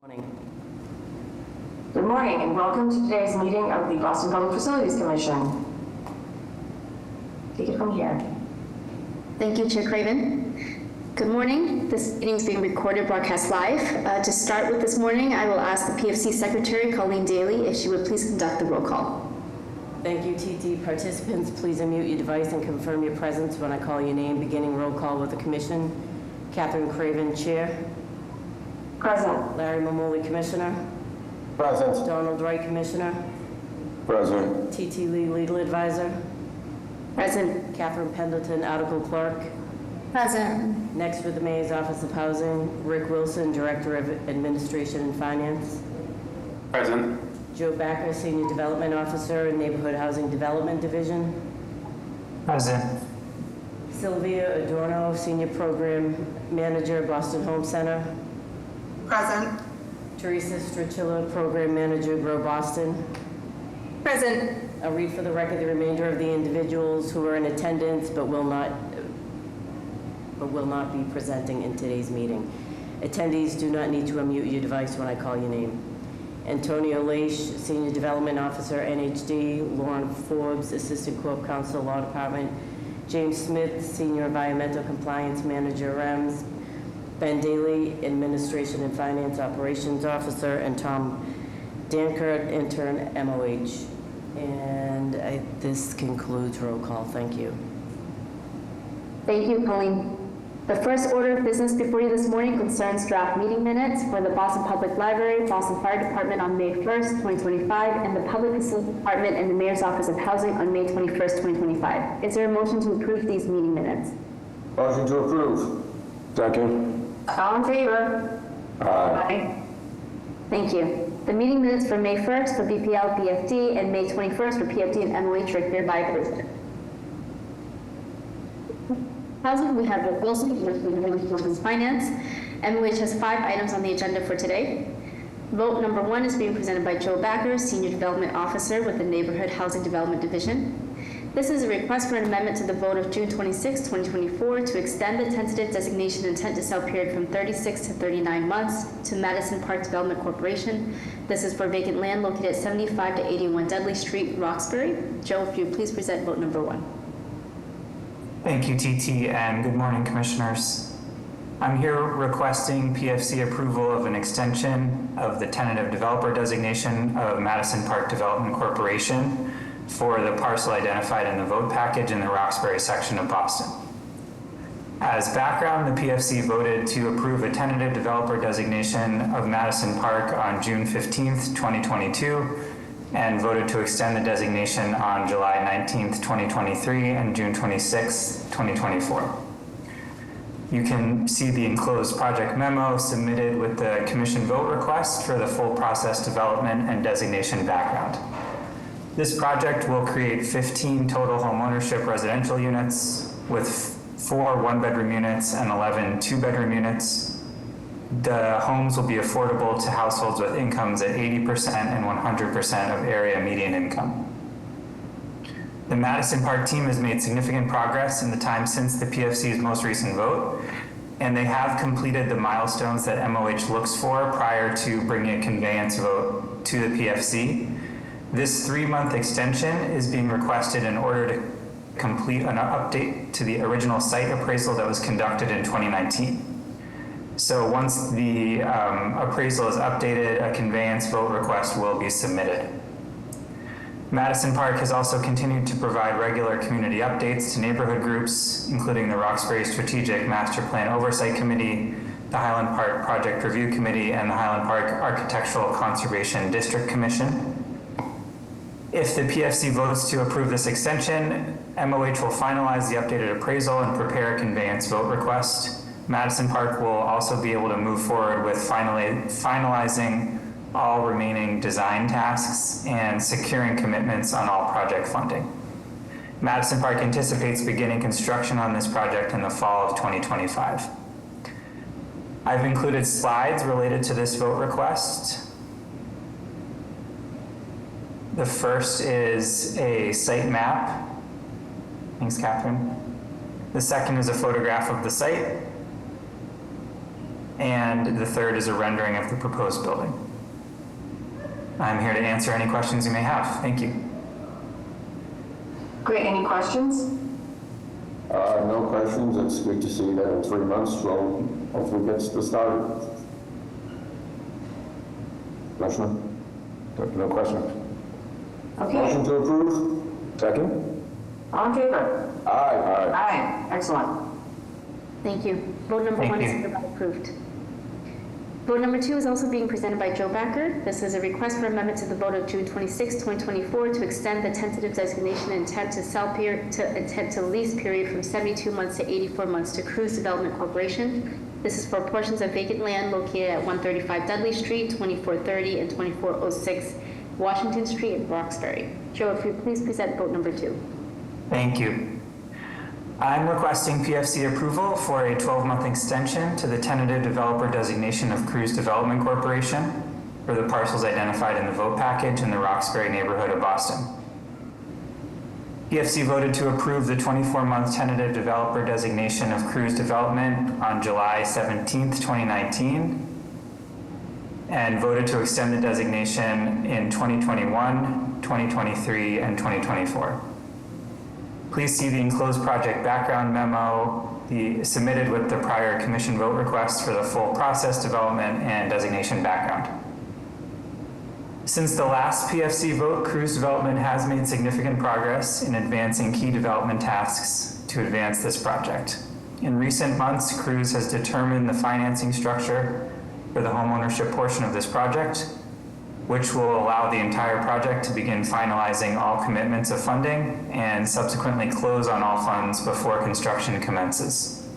Good morning and welcome to today's meeting of the Boston Public Facilities Commission. Take it from here. Thank you, Chair Craven. Good morning. This meeting is being recorded, broadcast live. To start with this morning, I will ask the PFC Secretary, Colleen Daly, if she would please conduct the roll call. Thank you, TT. Participants, please unmute your device and confirm your presence when I call your name. Beginning roll call with the Commission. Catherine Craven, Chair. Present. Larry Mamoli, Commissioner. Present. Donald Wright, Commissioner. Present. TT Lee, Legal Advisor. Present. Catherine Pendleton, Article Clerk. Present. Next with the Mayor's Office of Housing, Rick Wilson, Director of Administration and Finance. Present. Joe Backer, Senior Development Officer in Neighborhood Housing Development Division. Present. Sylvia Adorno, Senior Program Manager, Boston Home Center. Present. Teresa Strachilla, Program Manager, Grow Boston. Present. I'll read for the record the remainder of the individuals who are in attendance but will not be presenting in today's meeting. Attendees do not need to unmute your device when I call your name. Antonio Leish, Senior Development Officer, NHD. Lauren Forbes, Assistant Corp Counsel, Law Department. James Smith, Senior Environmental Compliance Manager, REMS. Ben Daly, Administration and Finance Operations Officer, and Tom Dankert, Intern, MOH. And this concludes roll call. Thank you. Thank you, Colleen. The first order of business before you this morning concerns draft meeting minutes for the Boston Public Library, Boston Fire Department on May 1st, 2025, and the Public Facilities Department and the Mayor's Office of Housing on May 21st, 2025. Is there a motion to approve these meeting minutes? Motion to approve. Second. All in favor? Aye. Thank you. The meeting minutes for May 1st for BPL, BFD, and May 21st for PFD and MOH are hereby approved. Housing, we have Rick Wilson, Finance. MOH has 5 items on the agenda for today. Vote number 1 is being presented by Joe Backer, Senior Development Officer with the Neighborhood Housing Development Division. This is a request for an amendment to the vote of June 26, 2024 to extend the tentative designation intent to sell period from 36 to 39 months to Madison Park Development Corporation. This is for vacant land located at 75 to 81 Dudley Street, Roxbury. Joe, if you please present vote number 1. Thank you, TT, and good morning, Commissioners. I'm here requesting PFC approval of an extension of the tentative developer designation of Madison Park Development Corporation for the parcel identified in the vote package in the Roxbury section of Boston. As background, the PFC voted to approve a tentative developer designation of Madison Park on June 15th, 2022, and voted to extend the designation on July 19th, 2023, and June 26th, 2024. You can see the enclosed project memo submitted with the Commission vote request for the full process development and designation background. This project will create 15 total homeownership residential units with 4 one-bedroom units and 11 two-bedroom units. The homes will be affordable to households with incomes at 80% and 100% of area median income. The Madison Park team has made significant progress in the time since the PFC's most recent vote, and they have completed the milestones that MOH looks for prior to bringing a conveyance vote to the PFC. This 3-month extension is being requested in order to complete an update to the original site appraisal that was conducted in 2019. So once the appraisal is updated, a conveyance vote request will be submitted. Madison Park has also continued to provide regular community updates to neighborhood groups, including the Roxbury Strategic Master Plan Oversight Committee, the Highland Park Project Review Committee, and the Highland Park Architectural Conservation District Commission. If the PFC votes to approve this extension, MOH will finalize the updated appraisal and prepare a conveyance vote request. Madison Park will also be able to move forward with finalizing all remaining design tasks and securing commitments on all project funding. Madison Park anticipates beginning construction on this project in the fall of 2025. I've included slides related to this vote request. The first is a site map. Thanks, Catherine. The second is a photograph of the site. and the third is a rendering of the proposed building. I'm here to answer any questions you may have. Thank you. Great, any questions? No questions. It's good to see that in 3 months, so hopefully gets this started. Commissioner? No questions. Okay, Motion to approve? Second? all in favor? Aye. Aye, excellent. Thank you. Vote number Thank 1 is you. hereby approved. Vote number 2 is also being presented by Joe Backer. This is a request for amendment to the vote of June 26, 2024 to extend the tentative designation intent to lease period from 72 months to 84 months to Cruise Development Corporation. This is for portions of vacant land located at 135 Dudley Street, 2430 and 2406 Washington Street in Roxbury. Joe, if you please present vote number 2. Thank you. I'm requesting PFC approval for a 12-month extension to the tentative developer designation of Cruise Development Corporation for the parcels identified in the vote package in the Roxbury neighborhood of Boston. PFC voted to approve the 24-month tentative developer designation of Cruise Development on July 17th, 2019, and voted to extend the designation in 2021, 2023, and 2024. Please see the enclosed project background memo submitted with the prior commission vote request for the full process, development, and designation background. Since the last PFC vote, Cruise Development has made significant progress in advancing key development tasks to advance this project. In recent months, Cruise has determined the financing structure for the homeownership portion of this project, which will allow the entire project to begin finalizing all commitments of funding and subsequently close on all funds before construction commences.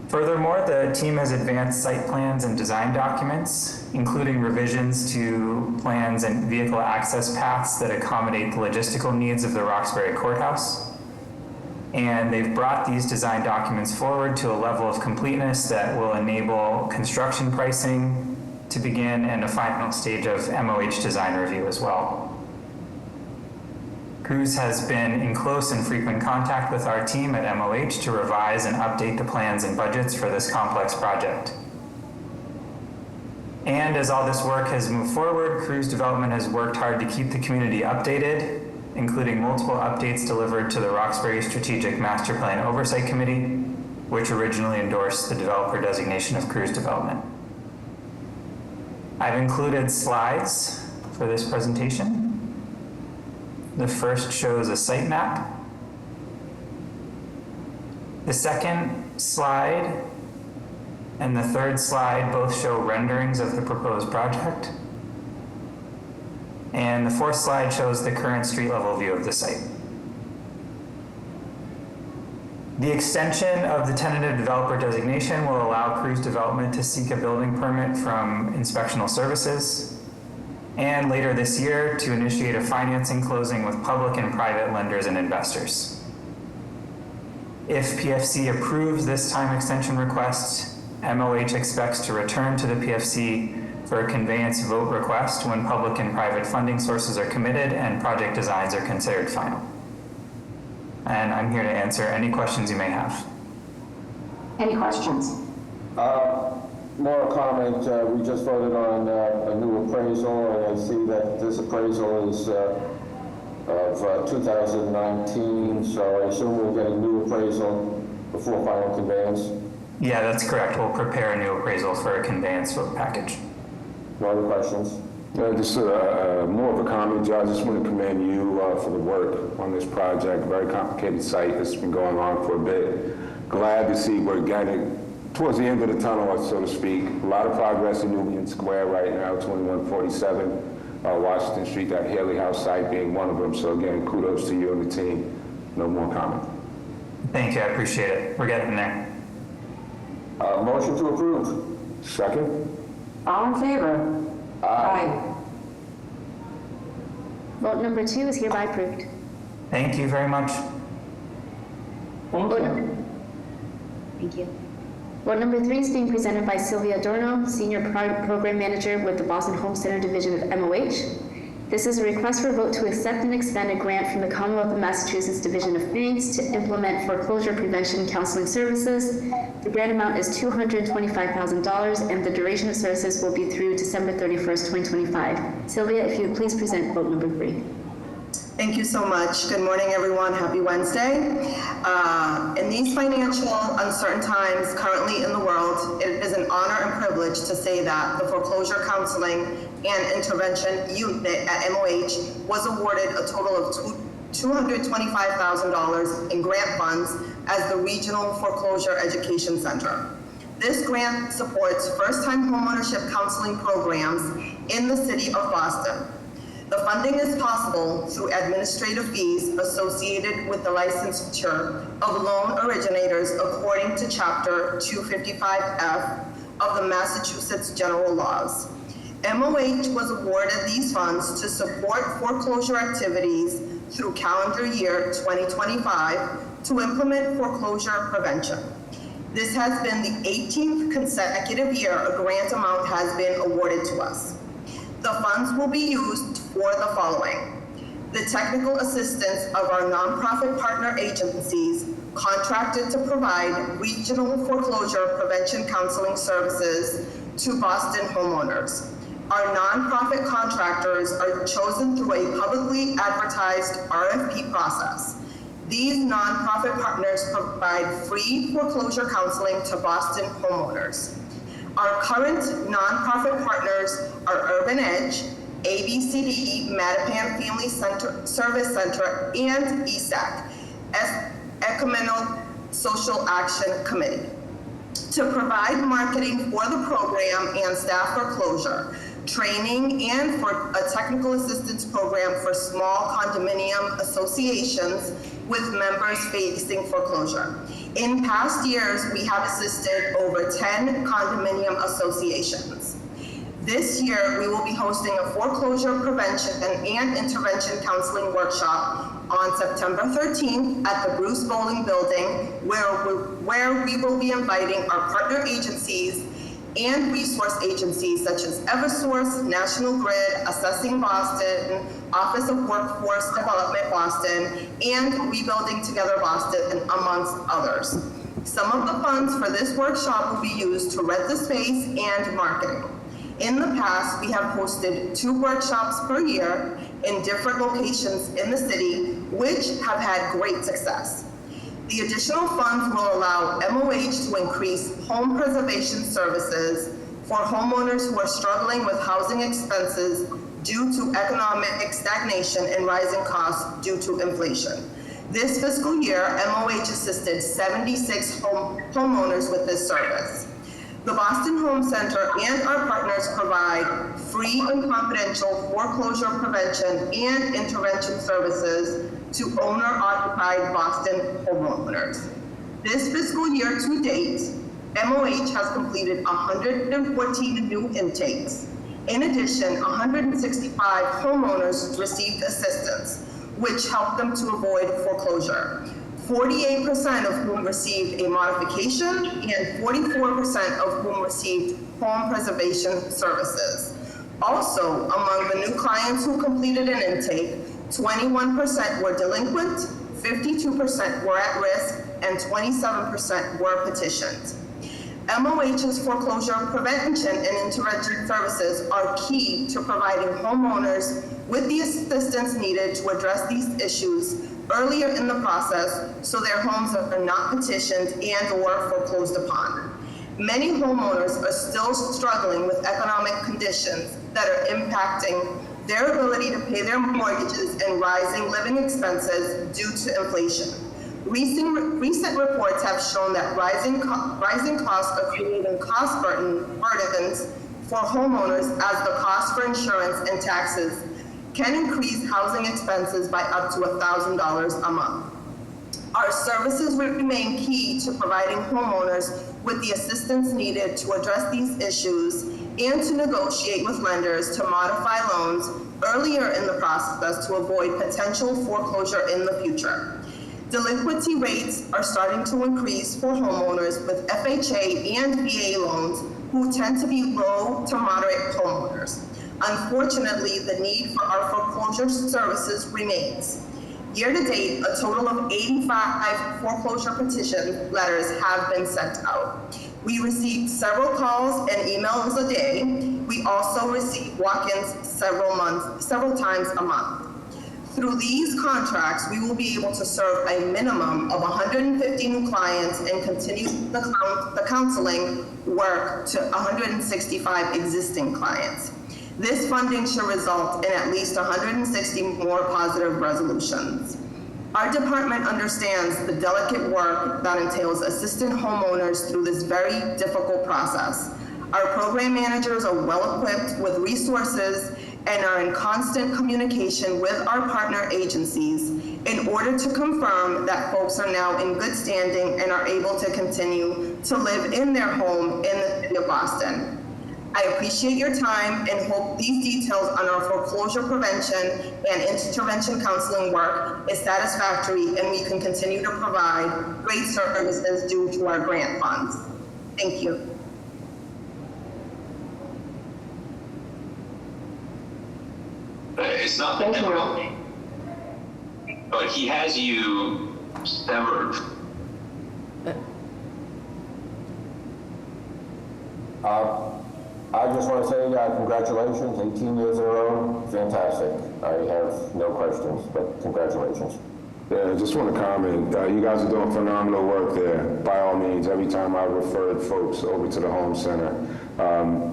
Furthermore, the team has advanced site plans and design documents, including revisions to plans and vehicle access paths that accommodate the logistical needs of the Roxbury Courthouse. And they've brought these design documents forward to a level of completeness that will enable construction pricing to begin and a final stage of MOH design review as well. Cruise has been in close and frequent contact with our team at MOH to revise and update the plans and budgets for this complex project. And as all this work has moved forward, Cruise Development has worked hard to keep the community updated, including multiple updates delivered to the Roxbury Strategic Master Plan Oversight Committee, which originally endorsed the developer designation of Cruise Development. I've included slides for this presentation. The first shows a site map. The second slide and the third slide both show renderings of the proposed project. And the fourth slide shows the current street level view of the site. The extension of the tentative developer designation will allow Cruise Development to seek a building permit from Inspectional Services, and later this year to initiate a financing closing with public and private lenders and investors. If PFC approves this time extension request, MOH expects to return to the PFC for a conveyance vote request when public and private funding sources are committed and project designs are considered final. And I'm here to answer any questions you may have. Any questions? More comment, we just voted on a new appraisal, and I see that this appraisal is of 2019, so I assume we'll get a new appraisal before final conveyance. Yeah, that's correct. We'll prepare a new appraisal for a conveyance vote package. No other questions? Just more of a comment, Joe. I just want to commend you for the work on this project. Very complicated site that's been going on for a bit. Glad to see we're getting towards the end of the tunnel, so to speak. A lot of progress in Union Square right now, 2147 Washington Street, that Haley House site being one of them. So again, kudos to you and the team. No more comment. Thank you. I appreciate it. We're getting there. Motion to approve. Second? All in favor? Aye. Vote number 2 is hereby approved. Thank you very much. Thank Vote you. number, thank you. Vote number 3 is being presented by Sylvia Adorno, Senior Program Manager with the Boston Home Center Division of MOH. This is a request for a vote to accept and expend a grant from the Commonwealth of Massachusetts Division of Banks to implement foreclosure prevention counseling services. The grant amount is $225,000, and the duration of services will be through December 31st, 2025. Sylvia, if you would please present vote number 3. Thank you so much. Good morning, everyone. Happy Wednesday. In these financial uncertain times currently in the world, it is an honor and privilege to say that the Foreclosure Counseling and Intervention Unit at MOH was awarded a total of $225,000 in grant funds as the Regional Foreclosure Education Center. This grant supports first-time homeownership counseling programs in the city of Boston. The funding is possible through administrative fees associated with the licensure of loan originators according to Chapter 255F of the Massachusetts General Laws. MOH was awarded these funds to support foreclosure activities through calendar year 2025 to implement foreclosure prevention. This has been the 18th consecutive year a grant amount has been awarded to us. The funds will be used for the following: the technical assistance of our nonprofit partner agencies contracted to provide regional foreclosure prevention counseling services to Boston homeowners. Our nonprofit contractors are chosen through a publicly advertised RFP process. These nonprofit partners provide free foreclosure counseling to Boston homeowners. Our current nonprofit partners are Urban Edge, ABCDE Mattapan Family Service Center, and ESAC, Ecumenical Social Action Committee. To provide marketing for the program and staff foreclosure, training, and for a technical assistance program for small condominium associations with members facing foreclosure. In past years, we have assisted over 10 condominium associations. This year, we will be hosting a foreclosure prevention and intervention counseling workshop on September 13th at the Bruce Bowling Building, where we will be inviting our partner agencies and resource agencies such as Eversource, National Grid, Assessing Boston, Office of Workforce Development Boston, and Rebuilding Together Boston, amongst others. Some of the funds for this workshop will be used to rent the space and marketing. In the past, we have hosted 2 workshops per year in different locations in the city, which have had great success. The additional funds will allow MOH to increase home preservation services for homeowners who are struggling with housing expenses due to economic stagnation and rising costs due to inflation. This fiscal year, MOH assisted 76 homeowners with this service. The Boston Home Center and our partners provide free and confidential foreclosure prevention and intervention services to owner-occupied Boston homeowners. This fiscal year to date, MOH has completed 114 new intakes. In addition, 165 homeowners received assistance, which helped them to avoid foreclosure. 48% of whom received a modification and 44% of whom received home preservation services. Also, among the new clients who completed an intake, 21% were delinquent, 52% were at risk, and 27% were petitioned. MOH's foreclosure prevention and intervention services are key to providing homeowners with the assistance needed to address these issues earlier in the process so their homes are not petitioned and or foreclosed upon. Many homeowners are still struggling with economic conditions that are impacting their ability to pay their mortgages and rising living expenses due to inflation. Recent reports have shown that rising costs are creating cost burdens for homeowners as the cost for insurance and taxes can increase housing expenses by up to $1,000 a month. Our services remain key to providing homeowners with the assistance needed to address these issues and to negotiate with lenders to modify loans earlier in the process to avoid potential foreclosure in the future. Delinquency rates are starting to increase for homeowners with FHA and VA loans who tend to be low to moderate homeowners. Unfortunately, the need for our foreclosure services remains. Year to date, a total of 85 foreclosure petition letters have been sent out. We received several calls and emails a day. We also receive walk-ins several times a month. Through these contracts, we will be able to serve a minimum of 150 new clients and continue the counseling work to 165 existing clients. This funding should result in at least 160 more positive resolutions. Our department understands the delicate work that entails assisting homeowners through this very difficult process. Our program managers are well equipped with resources and are in constant communication with our partner agencies in order to confirm that folks are now in good standing and are able to continue to live in their home in the city of Boston. I appreciate your time and hope these details on our foreclosure prevention and intervention counseling work is satisfactory and we can continue to provide great services due to our grant funds. Thank you. It's not the Thank you. difficulty, but he has you severed. I just want to say congratulations, 18 years in a row, fantastic. I have no questions, but congratulations. Yeah, I just want to comment, you guys are doing phenomenal work there. By all means, every time I've referred folks over to the home center,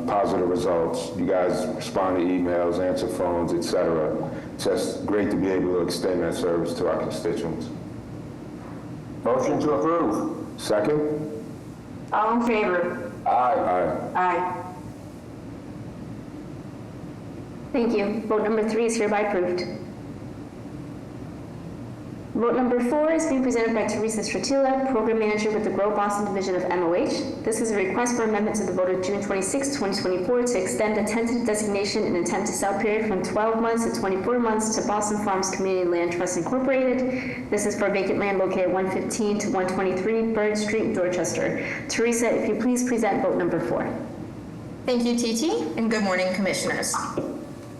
positive results. You guys respond to emails, answer phones, etc. It's just great to be able to extend that service to our constituents. Motion to approve. Second? All in favor? Aye. Aye. Thank you. Vote number 3 is hereby approved. Vote number 4 is being presented by Teresa Stratila, Program Manager with the Grow Boston Division of MOH. This is a request for amendment to the vote of June 26, 2024 to extend the tentative designation and intent to sell period from 12 months to 24 months to Boston Farms Community Land Trust Incorporated. This is for vacant land located 115 to 123 Bird Street, Dorchester. Teresa, if you please present vote number 4. Thank you, TT, and good morning, Commissioners.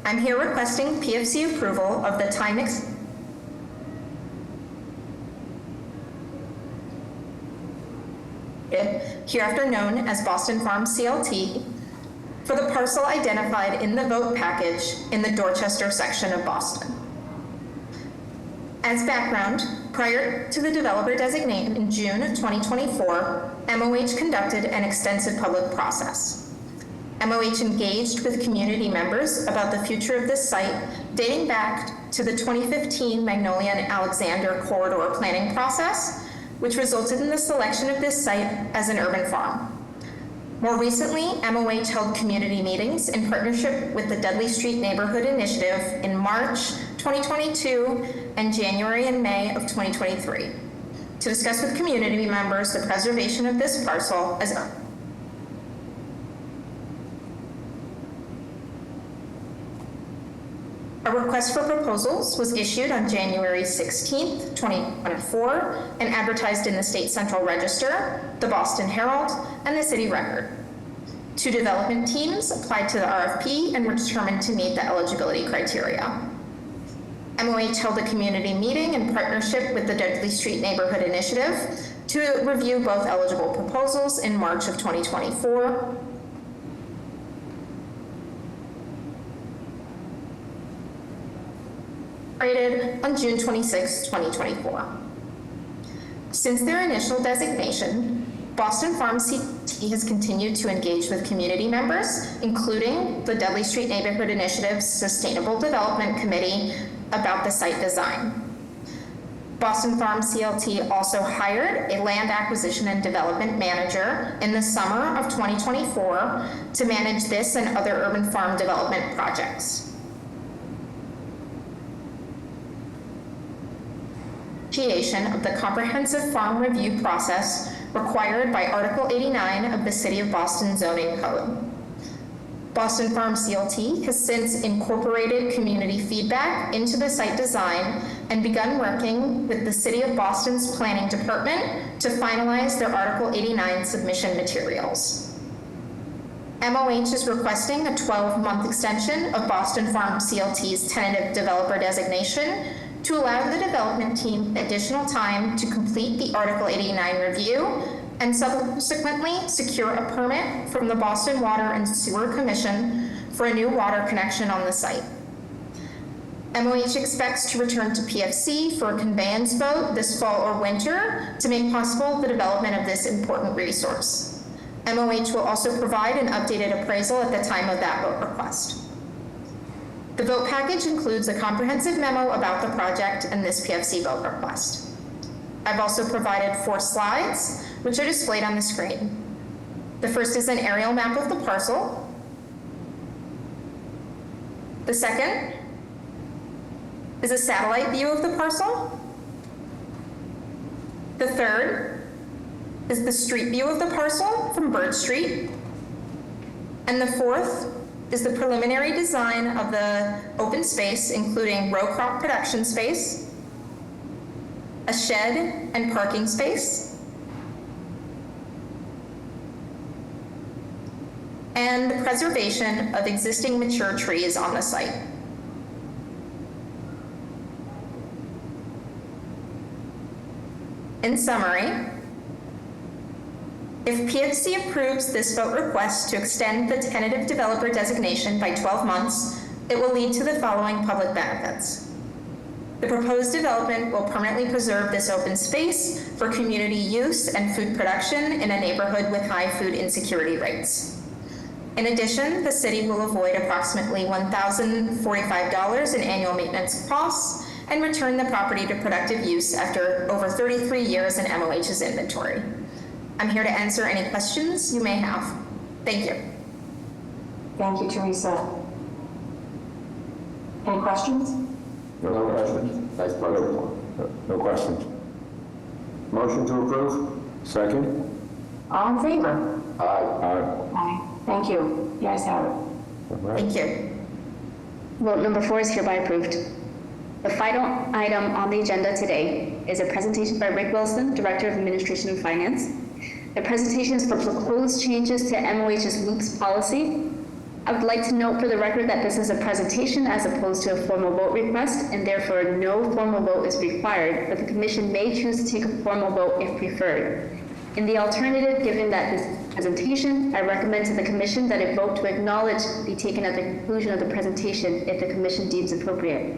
I'm here requesting PFC approval of the time hereafter known as Boston Farms CLT, for the parcel identified in the vote package in the Dorchester section of Boston. As background, prior to the developer designation in June of 2024, MOH conducted an extensive public process. MOH engaged with community members about the future of this site dating back to the 2015 Magnolia and Alexander corridor planning process, which resulted in the selection of this site as an urban farm. More recently, MOH held community meetings in partnership with the Dudley Street Neighborhood Initiative in March 2022 and January and May of 2023 to discuss with community members the preservation of this parcel as a request for proposals was issued on January 16th, 2024, and advertised in the State Central Register, the Boston Herald, and the City Record. 2 development teams applied to the RFP and were determined to meet the eligibility criteria. MOH held a community meeting in partnership with the Dudley Street Neighborhood Initiative to review both eligible proposals in March of 2024. On June 26, 2024. Since their initial designation, Boston Farms CLT has continued to engage with community members, including the Dudley Street Neighborhood Initiative's Sustainable Development Committee, about the site design. Boston Farms CLT also hired a land acquisition and development manager in the summer of 2024 to manage this and other urban farm development projects. Of the comprehensive farm review process required by Article 89 of the City of Boston Zoning Code. Boston Farms CLT has since incorporated community feedback into the site design and begun working with the City of Boston's Planning Department to finalize their Article 89 submission materials. MOH is requesting a 12-month extension of Boston Farm CLT's tentative developer designation to allow the development team additional time to complete the Article 89 review and subsequently secure a permit from the Boston Water and Sewer Commission for a new water connection on the site. MOH expects to return to PFC for a conveyance vote this fall or winter to make possible the development of this important resource. MOH will also provide an updated appraisal at the time of that vote request. The vote package includes a comprehensive memo about the project and this PFC vote request. I've also provided 4 slides, which are displayed on the screen. The first is an aerial map of the parcel. The second is a satellite view of the parcel. The third is the street view of the parcel from Bird Street. And the fourth is the preliminary design of the open space, including row crop production space, a shed and parking space, and the preservation of existing mature trees on the site. In summary, if PFC approves this vote request to extend the tentative developer designation by 12 months, it will lead to the following public benefits. The proposed development will permanently preserve this open space for community use and food production in a neighborhood with high food insecurity rates. In addition, the city will avoid approximately $1,045 in annual maintenance costs and return the property to productive use after over 33 years in MOH's inventory. I'm here to answer any questions you may have. Thank you. Thank you, Teresa. Any questions? No questions. Vice President. No questions. Motion to approve? Second? All in favor? Aye. Aye. Aye. Thank you. You guys have it. All right. Thank you. Vote number 4 is hereby approved. The final item on the agenda today is a presentation by Rick Wilson, Director of Administration and Finance. The presentation is for proposed changes to MOH's loops policy. I would like to note for the record that this is a presentation as opposed to a formal vote request, and therefore no formal vote is required, but the Commission may choose to take a formal vote if preferred. In the alternative, given that this presentation, I recommend to the Commission that a vote to acknowledge be taken at the conclusion of the presentation if the Commission deems appropriate.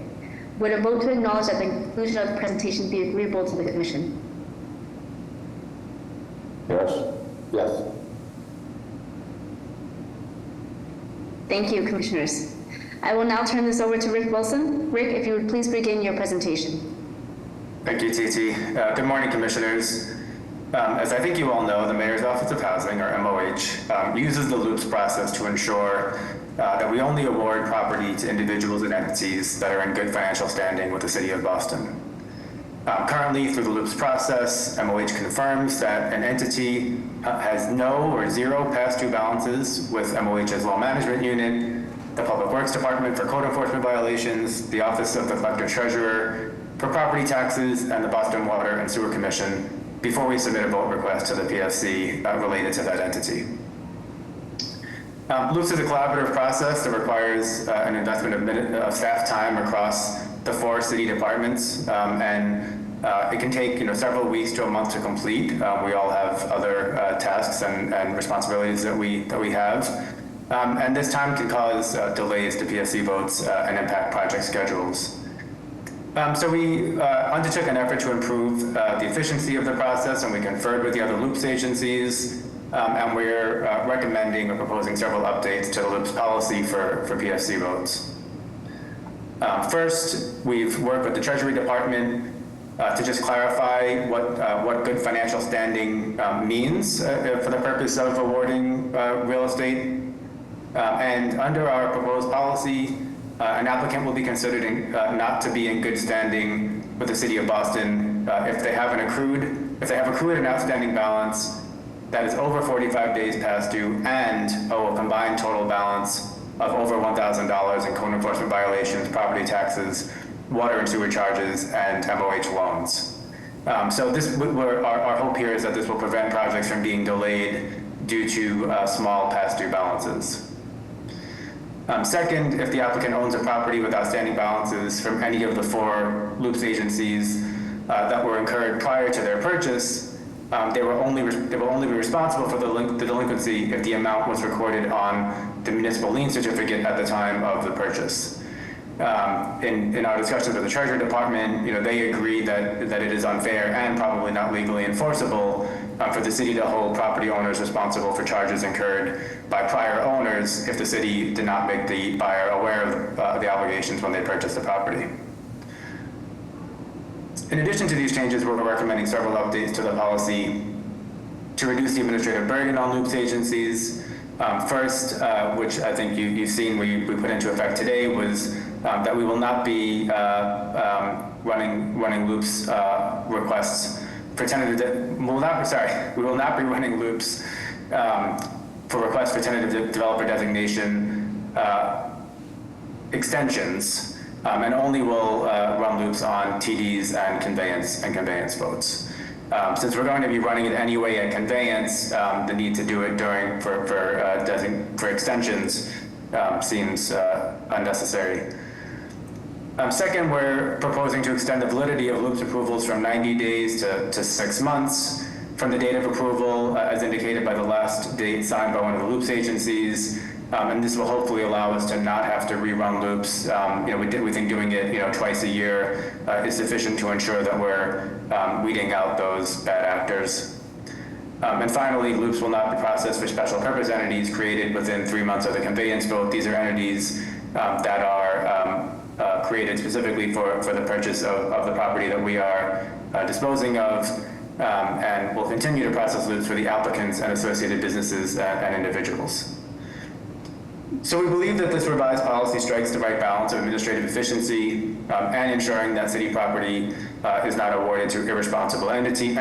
Would a vote to acknowledge at the conclusion of the presentation be agreeable to the Commission? Yes? Yes. Thank you, Commissioners. I will now turn this over to Rick Wilson. Rick, if you would please begin your presentation. Thank you, TT. Good morning, Commissioners. As I think you all know, the Mayor's Office of Housing, or MOH, uses the loops process to ensure that we only award property to individuals and entities that are in good financial standing with the City of Boston. Currently, through the loops process, MOH confirms that an entity has no or zero past due balances with MOH's Law Management Unit, the Public Works Department for code enforcement violations, the Office of the Collector Treasurer for property taxes, and the Boston Water and Sewer Commission before we submit a vote request to the PFC related to that entity. Loops is a collaborative process that requires an investment of staff time across the 4 city departments, and it can take several weeks to a month to complete. We all have other tasks and responsibilities that we have, and this time can cause delays to PFC votes and impact project schedules. So we undertook an effort to improve the efficiency of the process, and we conferred with the other loops agencies, and we're recommending or proposing several updates to the loops policy for PFC votes. First, we've worked with the Treasury Department to just clarify what good financial standing means for the purpose of awarding real estate. And under our proposed policy, an applicant will be considered not to be in good standing with the City of Boston if they have accrued an outstanding balance that is over 45 days past due and owe a combined total balance of over $1,000 in code enforcement violations, property taxes, water and sewer charges, and MOH loans. So our hope here is that this will prevent projects from being delayed due to small past due balances. Second, if the applicant owns a property with outstanding balances from any of the 4 Loops agencies that were incurred prior to their purchase, they will only be responsible for the delinquency if the amount was recorded on the municipal lien certificate at the time of the purchase. In our discussions with the Treasury Department, they agree that it is unfair and probably not legally enforceable for the city to hold property owners responsible for charges incurred by prior owners if the city did not make the buyer aware of the obligations when they purchased the property. In addition to these changes, we're recommending several updates to the policy to reduce the administrative burden on Loops agencies. First, which I think you've seen we put into effect today, was that we will not be running Loops requests for tentative. We will not be running Loops for requests for tentative developer designation extensions, and only will run Loops on TDs and conveyance votes. Since we're going to be running it anyway at conveyance, the need to do it for extensions seems unnecessary. Second, we're proposing to extend the validity of Loops approvals from 90 days to 6 months from the date of approval, as indicated by the last date signed by one of the Loops agencies. And this will hopefully allow us to not have to rerun Loops. We think doing it twice a year is sufficient to ensure that we're weeding out those bad actors. And finally, Loops will not be processed for special purpose entities created within 3 months of the conveyance vote. These are entities that are created specifically for the purchase of the property that we are disposing of, and will continue to process Loops for the applicants and associated businesses and individuals. So we believe that this revised policy strikes the right balance of administrative efficiency and ensuring that city property is not awarded to irresponsible entities.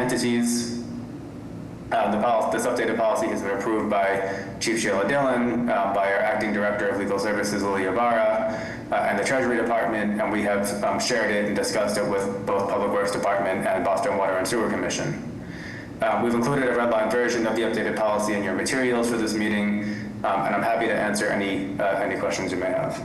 This updated policy has been approved by Chief Sheila Dillon, by our Acting Director of Legal Services, Lily Ibarra, and the Treasury Department, and we have shared it and discussed it with both Public Works Department and Boston Water and Sewer Commission. We've included a redline version of the updated policy in your materials for this meeting, and I'm happy to answer any questions you may have.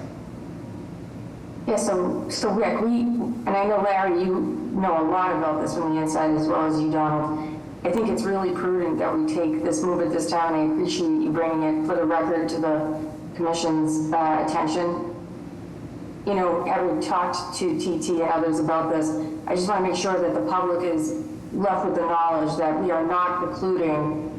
Yeah, so Rick, and I know Larry, you know a lot about this from the inside as well as you, Donald. I think it's really prudent that we take this move at this time, and I appreciate you bringing it for the record to the Commission's attention. Having talked to TT and others about this, I just want to make sure that the public is left with the knowledge that we are not precluding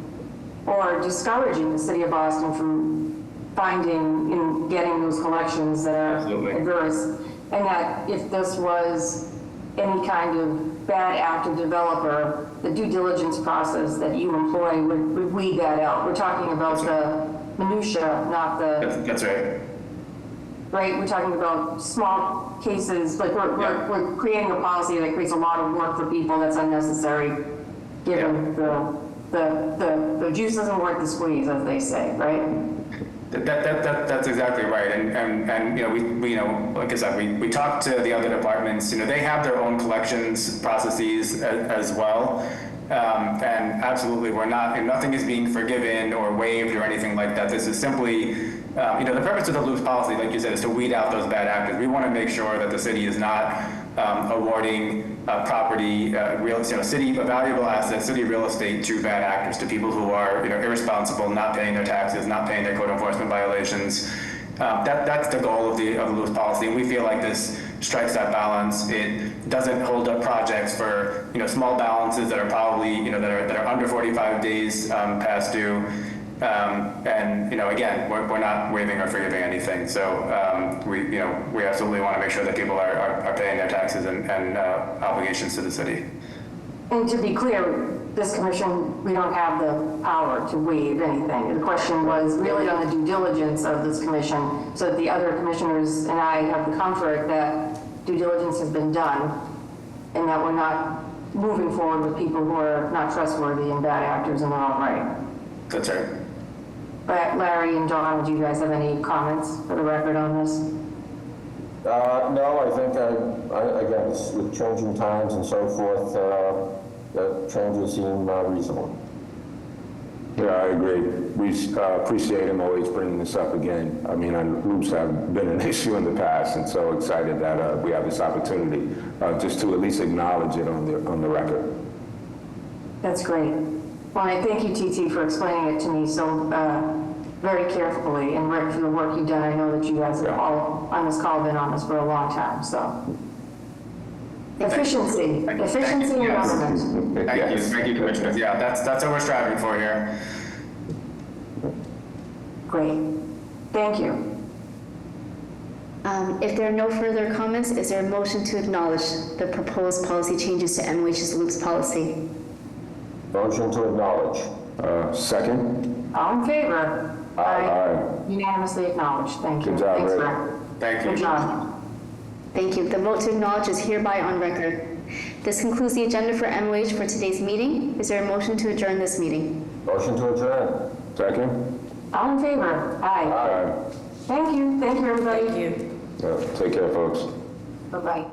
or discouraging the city of Boston from finding and getting those collections that are adverse, and that if this was any kind of bad actor developer, the due diligence process that you employ would weed that out. We're talking about the minutia, not the... That's right. Right, we're talking about small cases, like we're creating a policy that creates a lot of work for people that's unnecessary, given the juice isn't worth the squeeze, as they say, right? That's exactly right, and we like I said, we talked to the other departments. They have their own collections processes as well, and absolutely, nothing is being forgiven or waived or anything like that. This is simply. The purpose of the Loops policy, like you said, is to weed out those bad actors. We want to make sure that the city is not awarding property, city valuable assets, city real estate to bad actors, to people who are irresponsible, not paying their taxes, not paying their code enforcement violations. That's the goal of the Loops policy, and we feel like this strikes that balance. It doesn't hold up projects for small balances that are probably that are under 45 days past due. Again, we're not waiving or forgiving anything. So we absolutely want to make sure that people are paying their taxes and obligations to the city. And to be clear, this commission, we don't have the power to waive anything. The question was really on the due diligence of this commission, so that the other commissioners and I have the comfort that due diligence has been done, and that we're not moving forward with people who are not trustworthy and bad actors in their own right. That's right. But Larry and Don, do you guys have any comments for the record on this? No, I think, again, with changing times and so forth, the changes seem reasonable. Yeah, I agree. We appreciate MOH bringing this up again. I mean, loops have been an issue in the past, and so excited that we have this opportunity just to at least acknowledge it on the record. That's great. Well, I thank you, TT, for explaining it to me so very carefully, and Rick, for the work you've done. I know that you guys have all on this call been on this for a long time, so. Efficiency in government. Thank you, Commissioners. Yeah, that's what we're striving for here. Great. Thank you. If there are no further comments, is there a motion to acknowledge the proposed policy changes to MOH's loops policy? Motion to acknowledge. Second? All in favor? Aye. Unanimously acknowledged. Thank you. Good job, Thanks, Rick. Rick. Thank you. Good job. Thank you. The vote to acknowledge is hereby on record. This concludes the agenda for MOH for today's meeting. Is there a motion to adjourn this meeting? Motion to adjourn. Second? All in favor? Aye. Aye. Thank you. Thank you, everybody. Thank you. Take care, folks. Bye-bye.